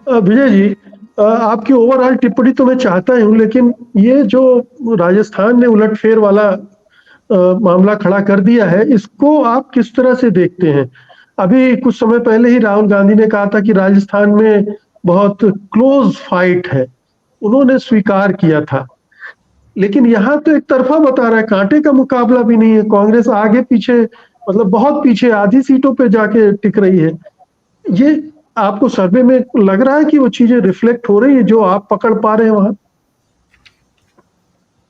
विजय जी, आपकी ओवरऑल टिप्पणी तो मैं चाहता ही हूँ, लेकिन ये जो राजस्थान ने उलटफेर वाला मामला खड़ा कर दिया है, इसको आप किस तरह से देखते हैं? अभी कुछ समय पहले ही राहुल गांधी ने कहा था कि राजस्थान में बहुत क्लोज फाइट है, उन्होंने स्वीकार किया था। लेकिन यहाँ तो एक तरफा बता रहा है, कांटे का मुकाबला भी नहीं है, कांग्रेस आगे पीछे, मतलब बहुत पीछे, आधी सीटों पे जाके टिक रही है। ये आपको सर्वे में लग रहा है कि वो चीजें रिफ्लेक्ट हो रही है जो आप पकड़ पा रहे हैं वहां?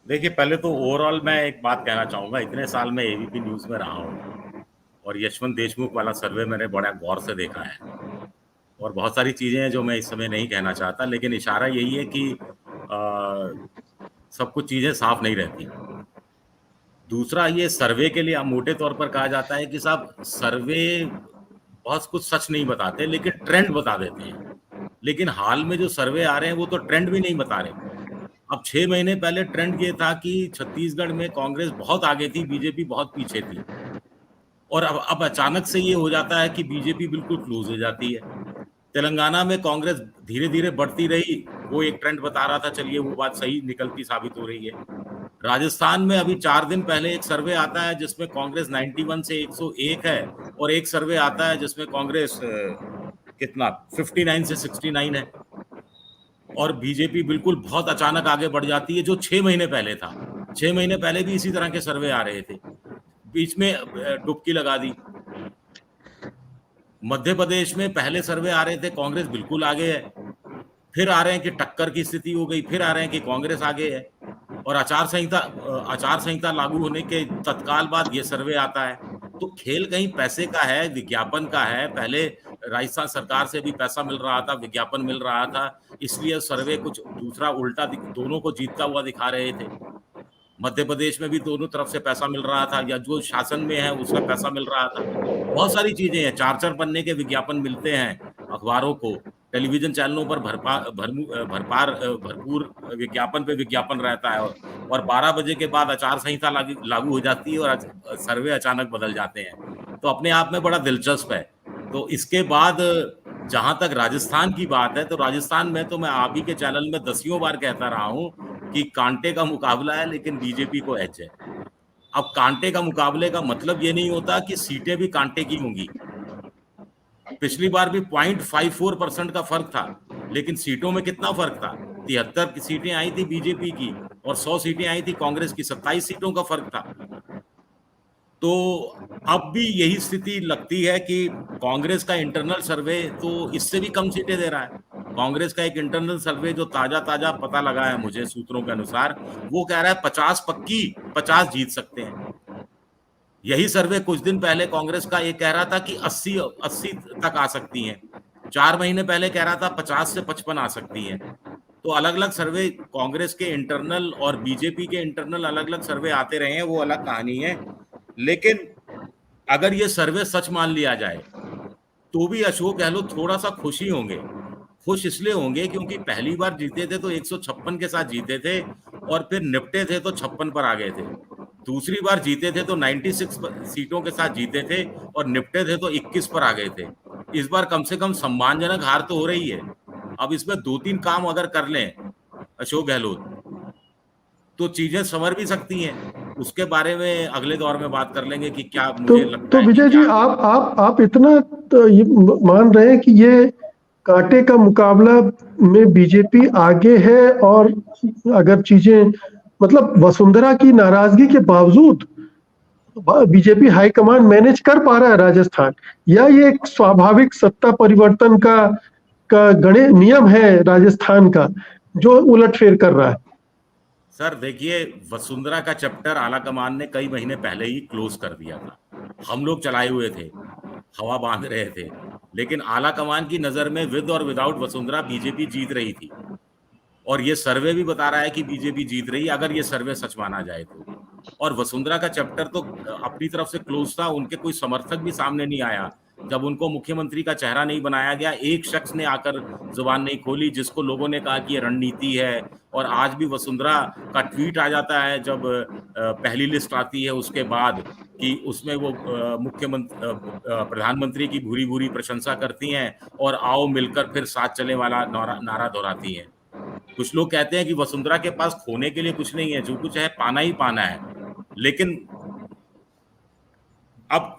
देखिए, पहले तो ओवरऑल मैं एक बात कहना चाहूँगा, इतने साल मैं एबीपी न्यूज़ में रहा हूँ और यशवंत देशमुख वाला सर्वे मैंने बड़ा गौर से देखा है। और बहुत सारी चीज़ें हैं जो मैं इस समय नहीं कहना चाहता, लेकिन इशारा यही है कि सब कुछ चीज़ें साफ नहीं रहती। दूसरा, ये सर्वे के लिए मोटे तौर पर कहा जाता है कि साहब सर्वे बहुत कुछ सच नहीं बताते, लेकिन ट्रेंड बता देते हैं। लेकिन हाल में जो सर्वे आ रहे हैं वो तो ट्रेंड भी नहीं बता रहे। अब 6 महीने पहले ट्रेंड ये था कि छत्तीसगढ़ में कांग्रेस बहुत आगे थी, बीजेपी बहुत पीछे थी। और अब अचानक से ये हो जाता है कि बीजेपी बिल्कुल क्लोज हो जाती है। तेलंगाना में कांग्रेस धीरे धीरे बढ़ती रही, वो एक ट्रेंड बता रहा था, चलिए वो बात सही निकलती साबित हो रही है। राजस्थान में अभी 4 दिन पहले एक सर्वे आता है जिसमें कांग्रेस 91 से 101 है, और एक सर्वे आता है जिसमें कांग्रेस कितना 59 से 69 है, और बीजेपी बिल्कुल बहुत अचानक आगे बढ़ जाती है, जो 6 महीने पहले था। 6 महीने पहले भी इसी तरह के सर्वे आ रहे थे, बीच में डुबकी लगा दी। मध्य प्रदेश में पहले सर्वे आ रहे थे कांग्रेस बिल्कुल आगे है, फिर आ रहे हैं कि टक्कर की स्थिति हो गई, फिर आ रहे हैं कि कांग्रेस आगे है, और आचार संहिता लागू होने के तत्काल बाद ये सर्वे आता है। तो खेल कहीं पैसे का है, विज्ञापन का है। पहले राजस्थान सरकार से भी पैसा मिल रहा था, विज्ञापन मिल रहा था, इसलिए सर्वे कुछ दूसरा उल्टा दोनों को जीतता हुआ दिखा रहे थे। मध्य प्रदेश में भी दोनों तरफ से पैसा मिल रहा था, या जो शासन में है उसका पैसा मिल रहा था। बहुत सारी चीजें हैं, 4-4 पन्ने के विज्ञापन मिलते हैं अखबारों को, टेलीविजन चैनलों पर भरपूर विज्ञापन पे विज्ञापन रहता है, और 12 बजे के बाद आचार संहिता लागू हो जाती है और सर्वे अचानक बदल जाते हैं। तो अपने आप में बड़ा दिलचस्प है। तो इसके बाद जहां तक राजस्थान की बात है, तो राजस्थान में तो मैं आप ही के चैनल में दसियों बार कहता रहा हूं कि कांटे का मुकाबला है, लेकिन बीजेपी को एज है। अब कांटे का मुकाबले का मतलब ये नहीं होता कि सीटें भी कांटे की होंगी। पिछली बार भी 0.54% का फर्क था, लेकिन सीटों में कितना फर्क था? 73 सीटें आई थी बीजेपी की और 100 सीटें आई थी कांग्रेस की, 27 सीटों का फर्क था। तो अब भी यही स्थिति लगती है कि कांग्रेस का इंटरनल सर्वे तो इससे भी कम सीटें दे रहा है। कांग्रेस का एक इंटरनल सर्वे जो ताजा ताजा पता लगा है मुझे सूत्रों के अनुसार, वो कह रहा है 50 पक्की, 50 जीत सकते हैं। यही सर्वे कुछ दिन पहले कांग्रेस का ये कह रहा था कि 80 तक आ सकती हैं। 4 महीने पहले कह रहा था 50 से 55 आ सकती हैं। तो अलग अलग सर्वे कांग्रेस के इंटरनल और बीजेपी के इंटरनल अलग अलग सर्वे आते रहे हैं, वो अलग कहानी है। लेकिन अगर ये सर्वे सच मान लिया जाए तो भी अशोक गहलोत थोड़ा सा खुश ही होंगे। खुश इसलिए होंगे क्योंकि पहली बार जीते थे तो 156 के साथ जीते थे, और फिर निपटे थे तो 56 पर आ गए थे। दूसरी बार जीते थे तो 96 सीटों के साथ जीते थे और निपटे थे तो 21 पर आ गए थे। इस बार कम से कम सम्मानजनक हार तो हो रही है। अब इसमें 2-3 काम अगर कर लें अशोक गहलोत, तो चीजें संवर भी सकती हैं। उसके बारे में अगले दौर में बात कर लेंगे कि क्या तो मुझे लगता तो है कि विजय जी, क्या। आप इतना तो ये मान रहे हैं कि ये कांटे का मुकाबला में बीजेपी आगे है, और अगर चीजें, मतलब वसुंधरा की नाराजगी के बावजूद बीजेपी हाईकमान मैनेज कर पा रहा है राजस्थान, या ये एक स्वाभाविक सत्ता परिवर्तन का गणे नियम है राजस्थान का जो उलटफेर कर रहा है? सर देखिए, वसुंधरा का चैप्टर आला कमान ने कई महीने पहले ही क्लोज कर दिया था। हम लोग चलाए हुए थे, हवा बांध रहे थे, लेकिन आला कमान की नजर में विद और विदाउट वसुंधरा बीजेपी जीत रही थी। और ये सर्वे भी बता रहा है कि बीजेपी जीत रही है, अगर ये सर्वे सच माना जाए तो। और वसुंधरा का चैप्टर तो अपनी तरफ से क्लोज था, उनके कोई समर्थक भी सामने नहीं आया। जब उनको मुख्यमंत्री का चेहरा नहीं बनाया गया, एक शख्स ने आकर जुबान नहीं खोली जिसको लोगों ने कहा कि ये रणनीति है। और आज भी वसुंधरा का ट्वीट आ जाता है जब पहली लिस्ट आती है उसके बाद, कि उसमें वो प्रधानमंत्री की भूरी-भूरी प्रशंसा करती हैं और आओ मिलकर फिर साथ चले वाला नारा दोहराती हैं। कुछ लोग कहते हैं कि वसुंधरा के पास खोने के लिए कुछ नहीं है, जो कुछ है पाना ही पाना है। लेकिन अब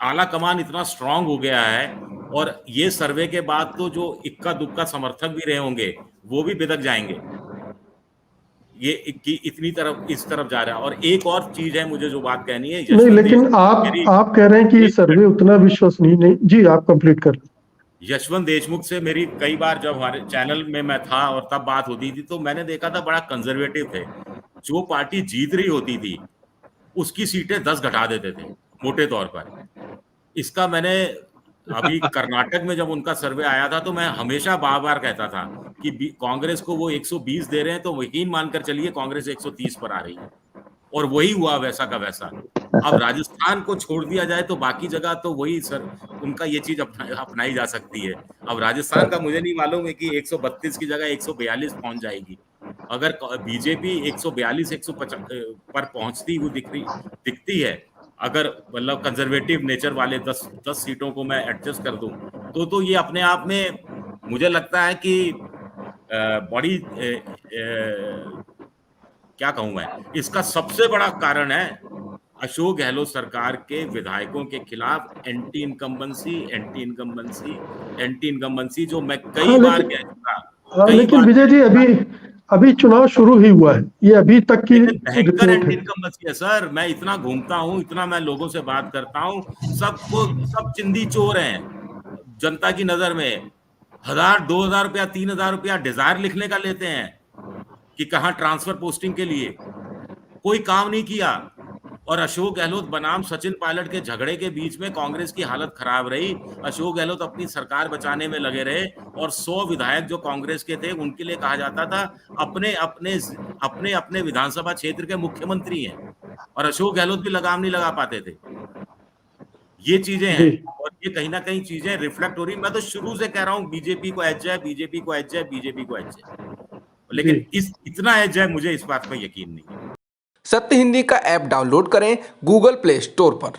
आला कमान इतना स्ट्रांग हो गया है और ये सर्वे के बाद तो जो इक्का दुक्का समर्थक भी रहे होंगे वो भी बिदक जाएंगे। ये इतनी तरफ इस तरफ जा रहा है। और एक और चीज है मुझे जो बात कहनी है, नहीं, लेकिन आप कह रहे हैं कि सर्वे उतना विश्वसनीय नहीं। जी, आप कंप्लीट कर। यशवंत देशमुख से मेरी कई बार जब हमारे चैनल में मैं था और तब बात होती थी तो मैंने देखा था बड़ा कंजर्वेटिव थे। जो पार्टी जीत रही होती थी उसकी सीटें 10 घटा देते थे मोटे तौर पर। इसका मैंने अभी कर्नाटक में जब उनका सर्वे आया था तो मैं हमेशा बार-बार कहता था कि कांग्रेस को वो 120 दे रहे हैं तो यकीन मानकर चलिए कांग्रेस 130 पर आ रही है। और वही हुआ वैसा का वैसा। अब राजस्थान को छोड़ दिया जाए तो बाकी जगह तो वही सर उनका ये चीज अपनाई जा सकती है। अब राजस्थान का मुझे नहीं मालूम है कि 132 की जगह 142 पहुंच जाएगी। अगर बीजेपी 142 150 पर पहुंचती हुई दिखती है, अगर मतलब कंजर्वेटिव नेचर वाले 10 सीटों को मैं एडजस्ट कर दूं तो ये अपने आप में मुझे लगता है कि बड़ी क्या कहूं मैं, इसका सबसे बड़ा कारण है अशोक गहलोत सरकार के विधायकों के खिलाफ एंटी इनकम्बेंसी जो मैं कई बार कह चुका। लेकिन विजय जी अभी चुनाव शुरू ही हुआ है, ये अभी तक की भयंकर एंटी इनकम्बेंसी है सर। मैं इतना घूमता हूँ, इतना मैं लोगों से बात करता हूँ, सब चिंदी चोर हैं जनता की नजर में। 1000 2000 रुपया 3000 रुपया डिजायर लिखने का लेते हैं कि कहां ट्रांसफर पोस्टिंग के लिए, कोई काम नहीं किया। और अशोक गहलोत बनाम सचिन पायलट के झगड़े के बीच में कांग्रेस की हालत खराब रही। अशोक गहलोत अपनी सरकार बचाने में लगे रहे और 100 विधायक जो कांग्रेस के थे उनके लिए कहा जाता था अपने विधानसभा क्षेत्र के मुख्यमंत्री हैं और अशोक गहलोत भी लगाम नहीं लगा पाते थे। ये चीजें हैं और ये कहीं ना कहीं चीजें रिफ्लेक्ट हो रही। मैं तो शुरू से कह रहा हूं बीजेपी को एज है, बीजेपी को एज है, बीजेपी को एज है, लेकिन इतना एज है मुझे इस बात पर यकीन नहीं है। सत्य हिंदी का ऐप डाउनलोड करें गूगल प्ले स्टोर पर।